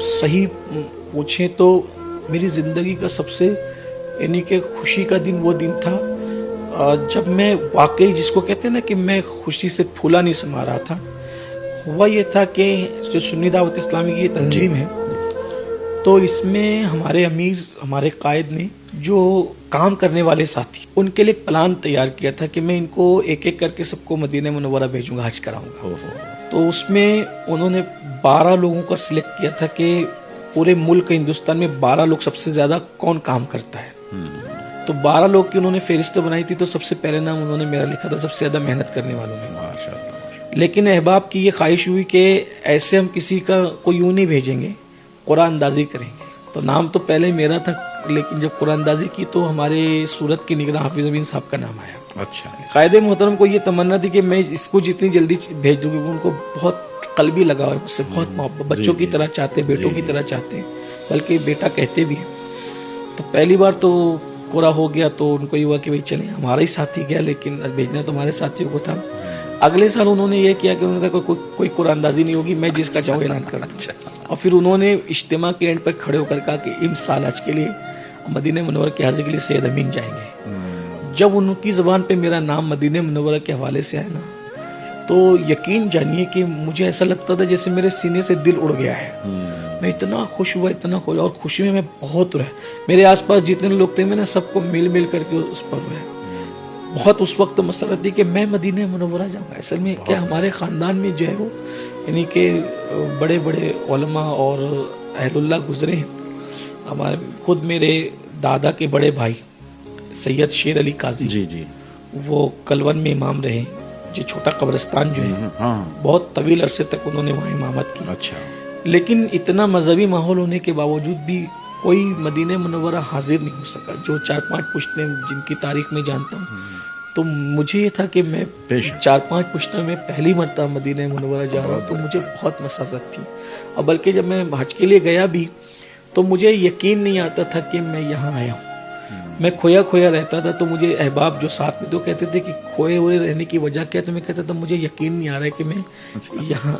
صحیح پوچھیں تو میری زندگی کا سب سے یعنی کہ خوشی کا دن وہ دن تھا جب میں واقعی جس کو کہتے ہیں نا کہ میں خوشی سے پھولا نہیں سما رہا تھا. ہوا یہ تھا کہ جو سنی دعوت اسلامی کی یہ تنظیم ہے تو اس میں ہمارے امیر ہمارے قائد نے جو کام کرنے والے ساتھی ان کے لیے ایک پلان تیار کیا تھا کہ میں ان کو ایک ایک کر کے سب کو مدینہ منورہ بھیجوں گا, حج کراؤں گا. تو اس میں انہوں نے 12 لوگوں کا سلیکٹ کیا تھا کہ پورے ملک ہندوستان میں 12 لوگ سب سے زیادہ کون کام کرتا ہے. تو 12 لوگ کی انہوں نے فہرست بنائی تھی, تو سب سے پہلے نام انہوں نے میرا لکھا تھا سب سے زیادہ محنت کرنے والوں میں. لیکن احباب کی یہ خواہش ہوئی کہ ایسے ہم کسی کا کو یوں نہیں بھیجیں گے, قرآن اندازی کریں گے. تو نام تو پہلے میرا تھا, لیکن جب قرآن اندازی کی تو ہمارے سورت کے نگراں حافظ امین صاحب کا نام آیا. اچھا. قائد محترم کو یہ تمنا تھی کہ میں اس کو جتنی جلدی بھیج دوں گی, ان کو بہت قلبی لگا ہے مجھ سے, بہت محبت, بچوں کی طرح چاہتے, بیٹوں کی طرح چاہتے ہیں, بلکہ بیٹا کہتے بھی ہیں. تو پہلی بار تو پورا ہو گیا تو ان کو یہ ہوا کہ بھائی چلیں ہمارا ہی ساتھی گیا, لیکن بھیجنا تو ہمارے ساتھیوں کو تھا. اگلے سال انہوں نے یہ کیا کہ انہوں نے کہا کوئی قرآن اندازی نہیں ہوگی, میں جس کا چاہوں اعلان کر دوں. اور پھر انہوں نے اجتماع کے اینڈ پر کھڑے ہو کر کہا کہ اس سال حج کے لیے مدینہ منورہ کے حاضری کے لیے سید امین جائیں گے. جب ان کی زبان پہ میرا نام مدینہ منورہ کے حوالے سے آیا نا, تو یقین جانیے کہ مجھے ایسا لگتا تھا جیسے میرے سینے سے دل اڑ گیا ہے. میں اتنا خوش ہوا, اتنا خوش, اور خوشی میں بہت رہا. میرے آس پاس جتنے لوگ تھے میں نے سب کو مل کر کے اس پر رہا. بہت اس وقت مسرت تھی کہ میں مدینہ منورہ جاؤں گا. اصل میں کیا ہمارے خاندان میں جو ہے وہ یعنی کہ بڑے بڑے علماء اور اہل اللہ گزرے ہیں. ہمارے خود میرے دادا کے بڑے بھائی سید شیر علی قاضی وہ کلون میں امام رہے. جو چھوٹا قبرستان جو ہے بہت طویل عرصے تک انہوں نے وہاں امامت کی. اچھا. لیکن اتنا مذہبی ماحول ہونے کے باوجود بھی کوئی مدینہ منورہ حاضر نہیں ہو سکا. جو 4-5 پشتیں جن کی تاریخ میں جانتا ہوں, تو مجھے یہ تھا کہ میں 4-5 پشتوں میں پہلی مرتبہ مدینہ منورہ جا رہا ہوں, تو مجھے بہت مسرت تھی. اور بلکہ جب میں حج کے لیے گیا بھی تو مجھے یقین نہیں آتا تھا کہ میں یہاں آیا ہوں. میں کھویا رہتا تھا. تو مجھے احباب جو ساتھ میں تو کہتے تھے کہ کھوئے ہوئے رہنے کی وجہ کیا, تو میں کہتا تھا مجھے یقین نہیں آ رہا ہے کہ میں یہاں